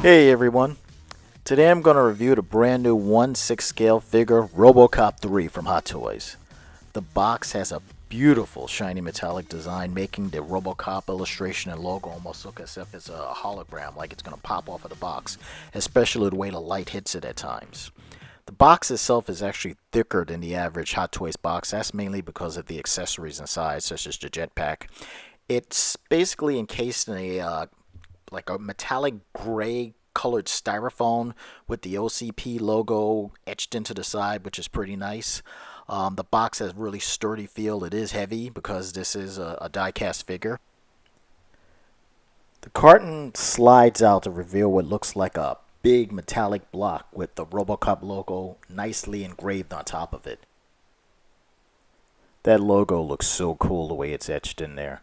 Hey everyone, today I'm going to review the brand new 1/6 scale figure Robocop 3 from Hot Toys. The box has a beautiful shiny metallic design, making the Robocop illustration and logo almost look as if it's a hologram, like it's going to pop off of the box, especially the way the light hits it at times. The box itself is actually thicker than the average Hot Toys box. That's mainly because of the accessories inside, such as the Jetpack. It's basically encased in a like a metallic gray colored styrofoam with the OCP logo etched into the side, which is pretty nice. The box has really sturdy feel. It is heavy because this is a die-cast figure. The carton slides out to reveal what looks like a big metallic block with the Robocop logo nicely engraved on top of it. That logo looks so cool the way it's etched in there.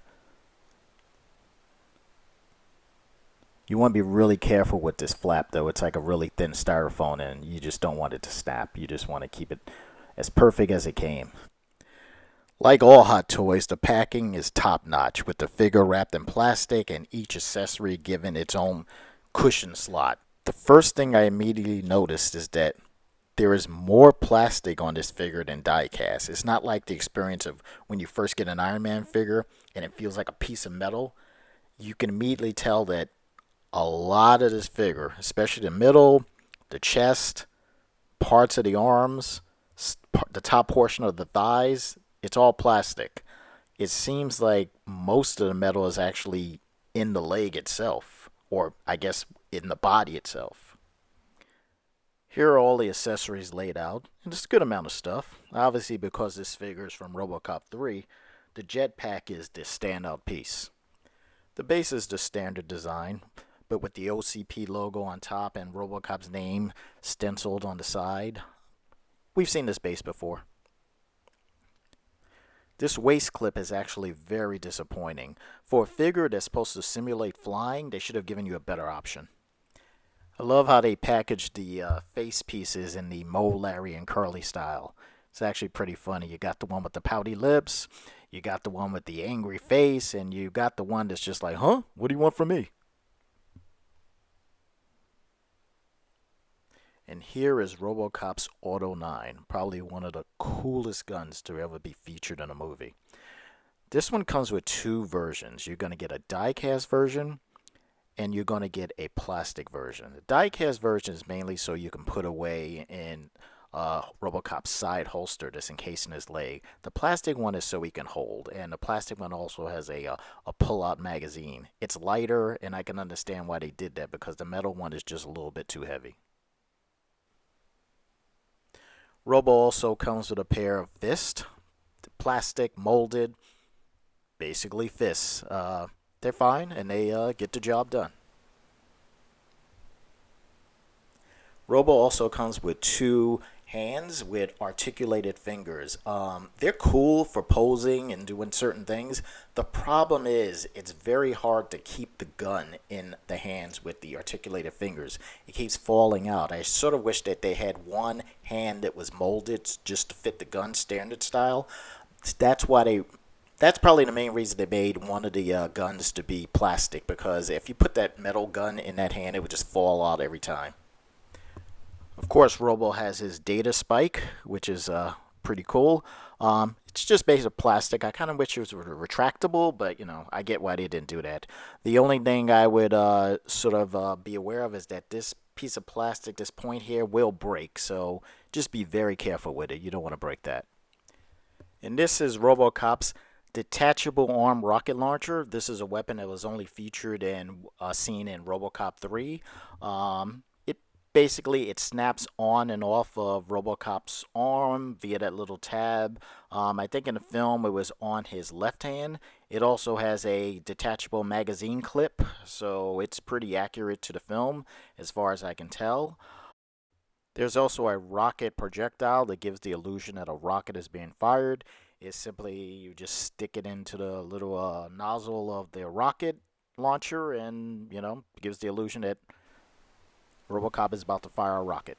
You want to be really careful with this flap though. It's like a really thin styrofoam and you just don't want it to snap. You just want to keep it as perfect as it came. Like all Hot Toys, the packing is top notch with the figure wrapped in plastic and each accessory given its own cushion slot. The first thing I immediately noticed is that there is more plastic on this figure than die cast. It's not like the experience of when you first get an Iron Man figure and it feels like a piece of metal. You can immediately tell that a lot of this figure, especially the middle, the chest, parts of the arms, the top portion of the thighs, it's all plastic. It seems like most of the metal is actually in the leg itself, or I guess in the body itself. Here are all the accessories laid out, and it's a good amount of stuff. Obviously, because this figure is from Robocop 3, the Jetpack is the standout piece. The base is the standard design, but with the OCP logo on top and Robocop's name stenciled on the side. We've seen this base before. This waist clip is actually very disappointing. For a figure that's supposed to simulate flying, they should have given you a better option. I love how they packaged the face pieces in the Mo, Larry, and Curly style. It's actually pretty funny. You got the one with the pouty lips, you got the one with the angry face, and you got the one that's just like, huh? What do you want from me? And here is Robocop's Auto 9, probably one of the coolest guns to ever be featured in a movie. This one comes with two versions. You're going to get a die-cast version, and you're going to get a plastic version. The die-cast version is mainly so you can put away in Robocop's side holster that's encased in his leg. The plastic one is so he can hold, and the plastic one also has a pull-out magazine. It's lighter, and I can understand why they did that because the metal one is just a little bit too heavy. Robo also comes with a pair of fists, plastic, molded, basically fists. They're fine and they get the job done. Robo also comes with two hands with articulated fingers. They're cool for posing and doing certain things. The problem is it's very hard to keep the gun in the hands with the articulated fingers. It keeps falling out. I sort of wish that they had one hand that was molded just to fit the gun standard style. That's why they that's probably the main reason they made one of the guns to be plastic, because if you put that metal gun in that hand, it would just fall out every time. Of course, Robo has his data spike, which is pretty cool. It's just based on plastic. I kind of wish it was retractable, but I get why they didn't do that. The only thing I would sort of be aware of is that this piece of plastic, this point here, will break. So just be very careful with it. You don't want to break that. And this is RoboCop's detachable arm rocket launcher. This is a weapon that was only featured and seen in RoboCop 3. Basically it snaps on and off of RoboCop's arm via that little tab. I think in the film it was on his left hand. It also has a detachable magazine clip, so it's pretty accurate to the film as far as I can tell. There's also a rocket projectile that gives the illusion that a rocket is being fired. It's simply you just stick it into the little nozzle of the rocket launcher, and it gives the illusion that Robocop is about to fire a rocket.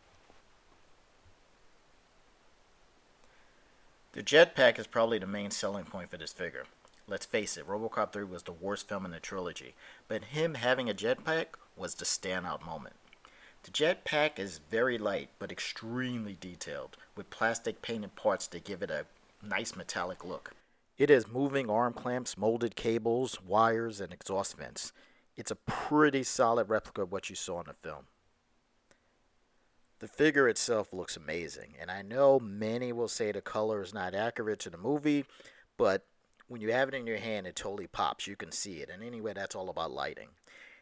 The jetpack is probably the main selling point for this figure. Let's face it, Robocop 3 was the worst film in the trilogy, but him having a jetpack was the standout moment. The jetpack is very light but extremely detailed, with plastic painted parts that give it a nice metallic look. It has moving arm clamps, molded cables, wires, and exhaust vents. It's a pretty solid replica of what you saw in the film. The figure itself looks amazing, and I know many will say the color is not accurate to the movie, but when you have it in your hand, it totally pops. You can see it, and anyway, that's all about lighting.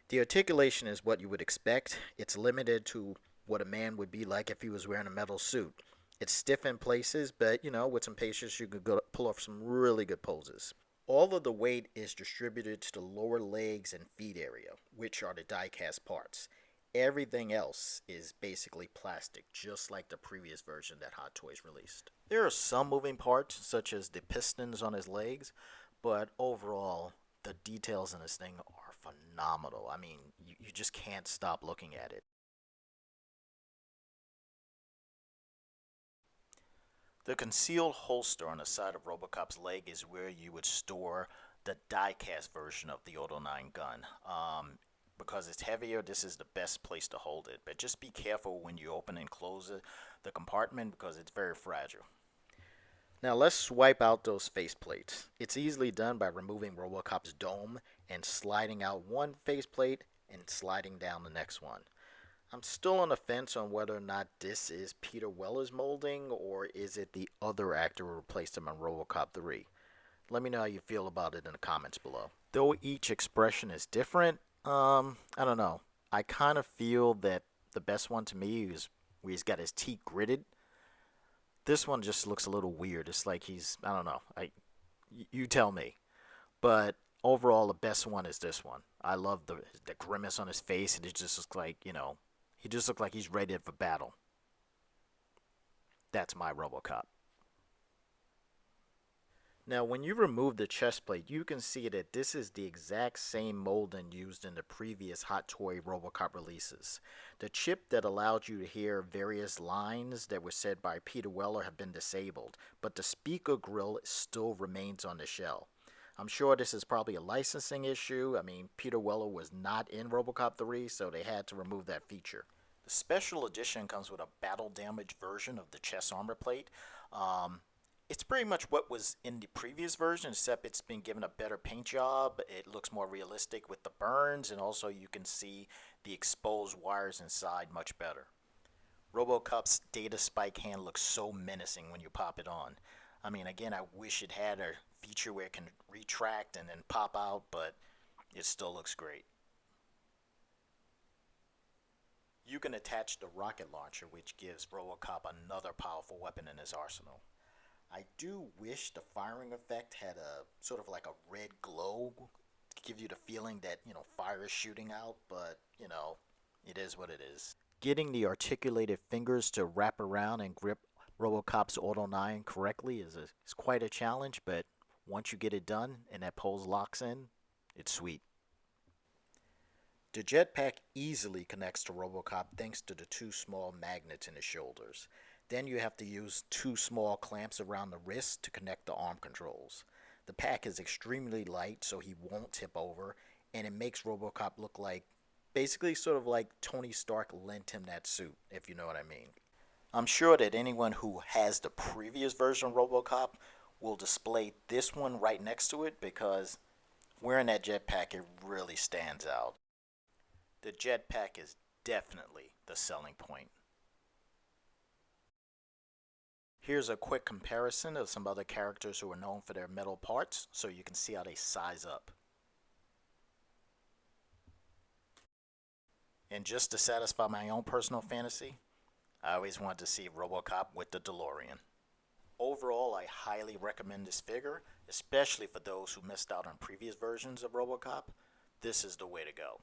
The articulation is what you would expect. It's limited to what a man would be like if he was wearing a metal suit. It's stiff in places, but with some patience, you could pull off some really good poses. All of the weight is distributed to the lower legs and feet area, which are the die-cast parts. Everything else is basically plastic, just like the previous version that Hot Toys released. There are some moving parts, such as the pistons on his legs, but overall, the details in this thing are phenomenal. I mean, you just can't stop looking at it. The concealed holster on the side of Robocop's leg is where you would store the die-cast version of the Auto 9 gun. Because it's heavier, this is the best place to hold it. But just be careful when you open and close the compartment because it's very fragile. Now let's swipe out those faceplates. It's easily done by removing Robocop's dome and sliding out one faceplate and sliding down the next one. I'm still on the fence on whether or not this is Peter Weller's molding or is it the other actor who replaced him on Robocop 3. Let me know how you feel about it in the comments below. Though each expression is different, I don't know. I kind of feel that the best one to me is where he's got his teeth gritted. This one just looks a little weird. It's like I don't know. You tell me. But overall, the best one is this one. I love the grimace on his face, and it just looks like, he just looks like he's ready for battle. That's my Robocop. Now, when you remove the chest plate, you can see that this is the exact same molding used in the previous Hot Toy Robocop releases. The chip that allowed you to hear various lines that were said by Peter Weller have been disabled, but the speaker grill still remains on the shell. I'm sure this is probably a licensing issue. I mean, Peter Weller was not in Robocop 3, so they had to remove that feature. The special edition comes with a battle damage version of the chest armor plate. It's pretty much what was in the previous version, except it's been given a better paint job. It looks more realistic with the burns, and also you can see the exposed wires inside much better. Robocop's data spike hand looks so menacing when you pop it on. I mean, again, I wish it had a feature where it can retract and then pop out, but it still looks great. You can attach the rocket launcher, which gives Robocop another powerful weapon in his arsenal. I do wish the firing effect had a sort of like a red glow to give you the feeling that, fire is shooting out, but, it is what it is. Getting the articulated fingers to wrap around and grip Robocop's Auto 9 correctly is quite a challenge, but once you get it done and that pose locks in, it's sweet. The jetpack easily connects to Robocop thanks to the two small magnets in his shoulders. Then you have to use two small clamps around the wrist to connect the arm controls. The pack is extremely light so he won't tip over, and it makes Robocop look like, basically sort of like Tony Stark lent him that suit, if you know what I mean. I'm sure that anyone who has the previous version of Robocop will display this one right next to it because wearing that jetpack, it really stands out. The jetpack is definitely the selling point. Here's a quick comparison of some other characters who are known for their metal parts so you can see how they size up. And just to satisfy my own personal fantasy, I always wanted to see Robocop with the DeLorean. Overall, I highly recommend this figure, especially for those who missed out on previous versions of Robocop. This is the way to go.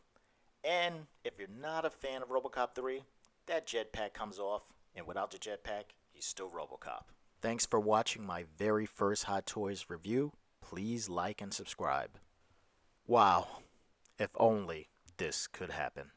And if you're not a fan of Robocop 3, that jetpack comes off, and without the jetpack, he's still Robocop. Thanks for watching my very first Hot Toys review. Please like and subscribe. Wow, if only this could happen.